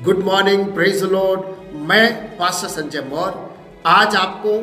Good morning, praise the Lord. मैं pastor Sanjay Maurya आज आपको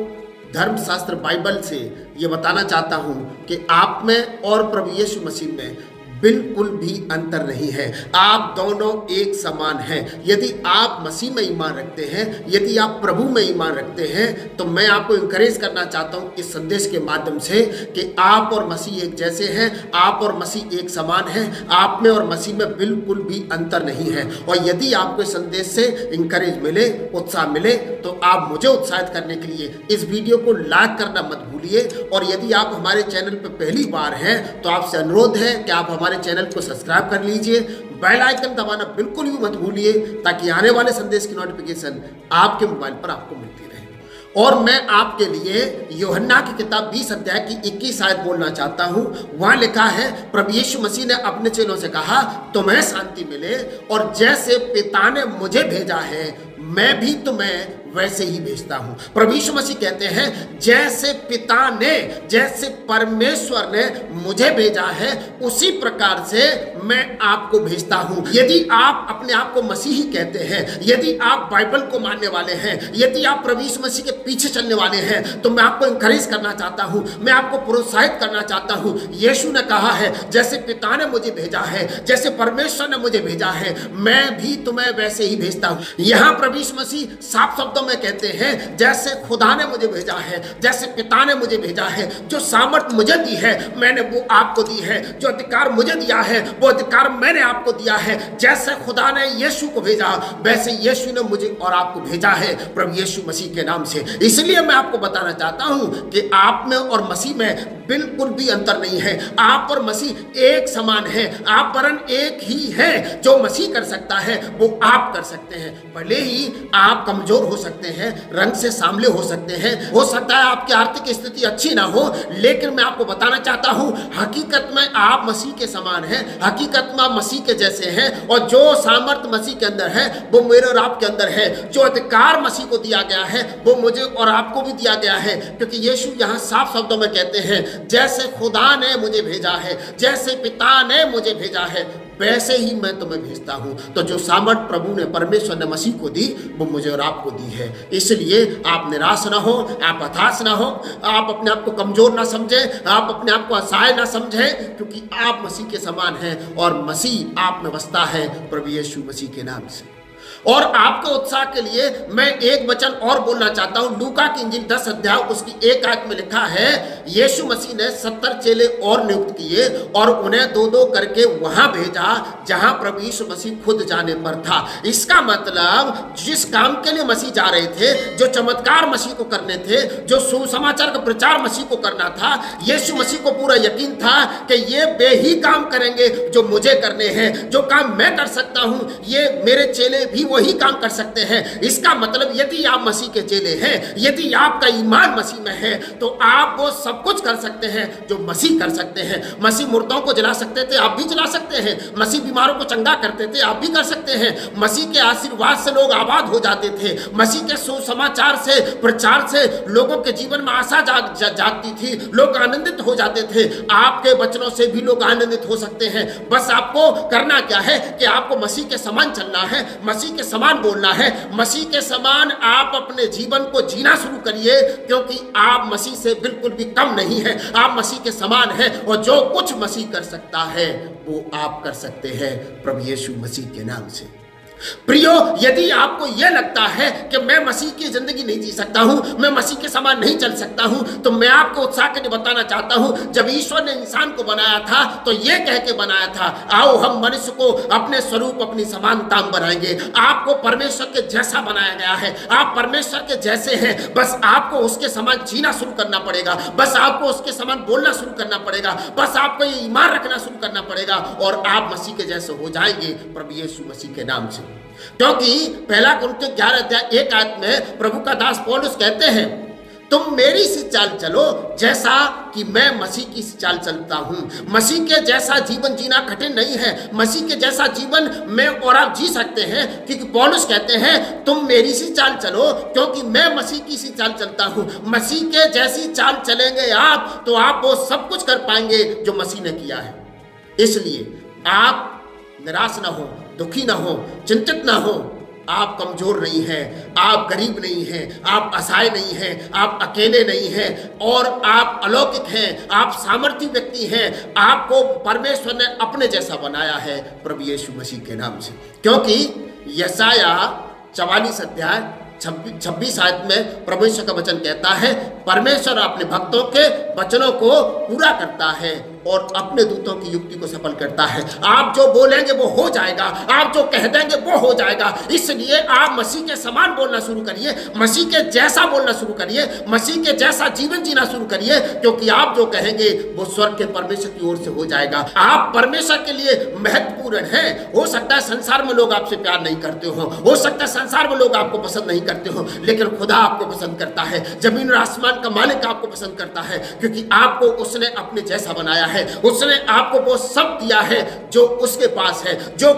धर्मशास्त्र बाइबल से ये बताना चाहता हूँ कि आप में और प्रभु यीशु मसीह में बिल्कुल भी अंतर नहीं है। आप दोनों एक समान हैं। यदि आप मसीह में ईमान रखते हैं, यदि आप प्रभु में ईमान रखते हैं, तो मैं आपको इंकरेज करना चाहता हूं इस संदेश के माध्यम से कि आप और मसीह एक जैसे हैं, आप और मसीह एक समान हैं। आप में और मसीह में बिल्कुल भी अंतर नहीं है। और यदि आपको इस संदेश से इंकरेज मिले, उत्साह मिले, तो आप मुझे उत्साहित करने के लिए इस वीडियो को लाइक करना मत भूलिए। और यदि आप हमारे चैनल पर पहली बार हैं तो आपसे अनुरोध है कि आप हमारे चैनल को सब्सक्राइब कर लीजिए, बेल आइकन दबाना बिल्कुल भी मत भूलिए, ताकि आने वाले संदेश की नोटिफिकेशन आपके मोबाइल पर आपको मिलती रहे। और मैं आपके लिए यूहन्ना की किताब 20 अध्याय की 21 आयत बोलना चाहता हूं। वहां लिखा है, प्रभु यीशु मसीह ने अपने चेलों से कहा, तुम्हें शांति मिले, और जैसे पिता ने मुझे भेजा है मैं भी तुम्हें वैसे ही भेजता हूं। प्रभु यीशु मसीह कहते हैं, जैसे पिता ने, जैसे परमेश्वर ने मुझे भेजा है, उसी प्रकार से मैं आपको भेजता हूं। यदि आप अपने आप को मसीही कहते हैं, यदि आप बाइबल को मानने वाले हैं, यदि आप प्रभु यीशु मसीह के पीछे चलने वाले हैं, तो मैं आपको इंकरेज करना चाहता हूं, मैं आपको प्रोत्साहित करना चाहता हूं। यीशु ने कहा है, जैसे पिता ने मुझे भेजा है, जैसे परमेश्वर ने मुझे भेजा है, मैं भी तुम्हें वैसे ही भेजता हूं। यहां प्रभु यीशु मसीह साफ शब्दों में कहते हैं, जैसे खुदा ने मुझे भेजा है, जैसे पिता ने मुझे भेजा है, जो सामर्थ मुझे दी है मैंने वो आपको दी है, जो अधिकार मुझे दिया है वो अधिकार मैंने आपको दिया है। जैसे खुदा ने यीशु को भेजा, वैसे यीशु ने मुझे और आपको भेजा है, प्रभु यीशु मसीह के नाम से। इसलिए मैं आपको बताना चाहता हूं कि आप में और मसीह में बिल्कुल भी अंतर नहीं है। आप और मसीह एक समान है, आप वरन एक ही है। जो मसीह कर सकता है वो आप कर सकते हैं। भले ही आप कमजोर हो सकते हैं, रंग से सांवले हो सकते हैं, हो सकता है आपकी आर्थिक स्थिति अच्छी ना हो, लेकिन मैं आपको बताना चाहता हूं, हकीकत में आप मसीह के समान हैं, हकीकत में आप मसीह के जैसे हैं। और जो सामर्थ मसीह के अंदर है वो मेरे और आपके अंदर है। जो अधिकार मसीह को दिया गया है वो मुझे और आपको भी दिया गया है, क्योंकि यीशु यहां साफ शब्दों में कहते हैं, जैसे खुदा ने मुझे भेजा है, जैसे पिता ने मुझे भेजा है, वैसे ही मैं तुम्हें भेजता हूं। तो जो सामर्थ प्रभु ने, परमेश्वर ने मसीह को दी, वो मुझे और आपको दी है। इसलिए आप निराश ना हो, आप हताश ना हो, आप अपने आप को कमजोर ना समझें, आप अपने आप को असहाय ना समझें, क्योंकि आप मसीह के समान हैं और मसीह आप में बसता है, प्रभु यीशु मसीह के नाम से। और आपके उत्साह के लिए मैं एक वचन और बोलना चाहता हूं। लूका की इंजील 10 अध्याय उसकी 1 आयत में लिखा है, यीशु मसीह ने 70 चेले और नियुक्त किए और उन्हें 2-2 करके वहां भेजा जहां प्रभु यीशु मसीह खुद जाने पर था। इसका मतलब जिस काम के लिए मसीह जा रहे थे, जो चमत्कार मसीह को करने थे, जो सुसमाचार का प्रचार मसीह को करना था, यीशु मसीह को पूरा यकीन था कि ये वे ही काम करेंगे जो मुझे करने हैं। जो काम मैं कर सकता हूं, ये मेरे चेले भी वही काम कर सकते हैं। इसका मतलब यदि आप मसीह के चेले हैं, यदि आपका ईमान मसीह में है, तो आप वो सब कुछ कर सकते हैं जो मसीह कर सकते हैं। मसीह मुर्दों को जला सकते थे, आप भी जला सकते हैं। मसीह बीमारों को चंगा करते थे, आप भी कर सकते हैं। मसीह के आशीर्वाद से लोग आबाद हो जाते थे। मसीह के सुसमाचार से, प्रचार से लोगों के जीवन में आशा जागती थी, लोग आनंदित हो जाते थे। आपके वचनों से भी लोग आनंदित हो सकते हैं। बस आपको करना क्या है कि आपको मसीह के समान चलना है, मसीह के समान बोलना है, मसीह के समान आप अपने जीवन को जीना शुरू करिए, क्योंकि आप मसीह से बिल्कुल भी कम नहीं है, आप मसीह के समान हैं। और जो कुछ मसीह कर सकता है वो आप कर सकते हैं, प्रभु यीशु मसीह के नाम से। प्रियो, यदि आपको यह लगता है कि मैं मसीह की जिंदगी नहीं जी सकता हूं, मैं मसीह के समान नहीं चल सकता हूं, तो मैं आपको उत्साह के लिए बताना चाहता हूं, जब ईश्वर ने इंसान को बनाया था तो यह कह के बनाया था, आओ हम मनुष्य को अपने स्वरूप, अपनी समानता में बनाएंगे। आपको परमेश्वर के जैसा बनाया गया है, आप परमेश्वर के जैसे हैं। बस आपको उसके समान जीना शुरू करना पड़ेगा, बस आपको उसके समान बोलना शुरू करना पड़ेगा, बस आपको ये ईमान रखना शुरू करना पड़ेगा, और आप मसीह के जैसे हो जाएंगे, प्रभु यीशु मसीह के नाम से। क्योंकि 1 कुरिन्थियों 11 अध्याय 1 आयत में प्रभु का दास पौलुस कहते हैं, तुम मेरी सी चाल चलो जैसा कि मैं मसीह की चाल चलता हूं। मसीह के जैसा जीवन जीना कठिन नहीं है, मसीह के जैसा जीवन मैं और आप जी सकते हैं, क्योंकि पौलुस कहते हैं तुम मेरी सी चाल चलो क्योंकि मैं मसीह की सी चाल चलता हूं। मसीह के जैसी चाल चलेंगे आप तो आप वो सब कुछ कर पाएंगे जो मसीह ने किया है। इसलिए आप निराश ना हो, दुखी ना हो, चिंतित ना हो, आप कमजोर नहीं हैं, आप गरीब नहीं हैं, आप असहाय नहीं हैं, आप अकेले नहीं हैं और आप अलौकिक हैं, आप सामर्थी व्यक्ति हैं। आपको परमेश्वर ने अपने जैसा बनाया है प्रभु यीशु मसीह के नाम से। क्योंकि यशाया 44 अध्याय 26 आयत में परमेश्वर का वचन कहता है, परमेश्वर अपने भक्तों के वचनों को पूरा करता है और अपने दूतों की युक्ति को सफल करता है। आप जो बोलेंगे वो हो जाएगा, आप जो कह देंगे वो हो जाएगा। इसलिए आप मसीह के समान बोलना शुरू करिए, मसीह के जैसा बोलना शुरू करिए, मसीह के जैसा जीवन जीना शुरू करिए, क्योंकि आप जो कहेंगे वो स्वर्ग के परमेश्वर की ओर से हो जाएगा। आप परमेश्वर के लिए महत्वपूर्ण हैं। हो सकता है संसार में लोग आपसे प्यार नहीं करते हो सकता है संसार में लोग आपको पसंद नहीं करते हो, लेकिन खुदा आपको पसंद करता है। जमीन और आसमान का मालिक आपको पसंद करता है, क्योंकि आपको उसने अपने जैसा बनाया है। उसने आपको वो सब दिया है जो उसके पास है। जो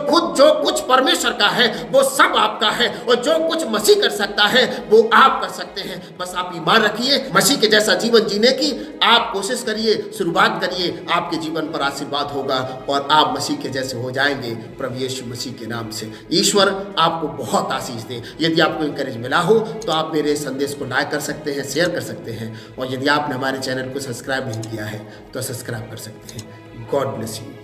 कुछ परमेश्वर का है वो सब आपका है, और जो कुछ मसीह कर सकता है वो आप कर सकते हैं। बस आप ईमान रखिए, मसीह के जैसा जीवन जीने की आप कोशिश करिए, शुरुआत करिए, आपके जीवन पर आशीर्वाद होगा और आप मसीह के जैसे हो जाएंगे प्रभु यीशु मसीह के नाम से। ईश्वर आपको बहुत आशीष दे। यदि आपको इंकरेज मिला हो तो आप मेरे संदेश को लाइक कर सकते हैं, शेयर कर सकते हैं, और यदि आपने हमारे चैनल को सब्सक्राइब नहीं किया है तो सब्सक्राइब कर सकते हैं। God bless you.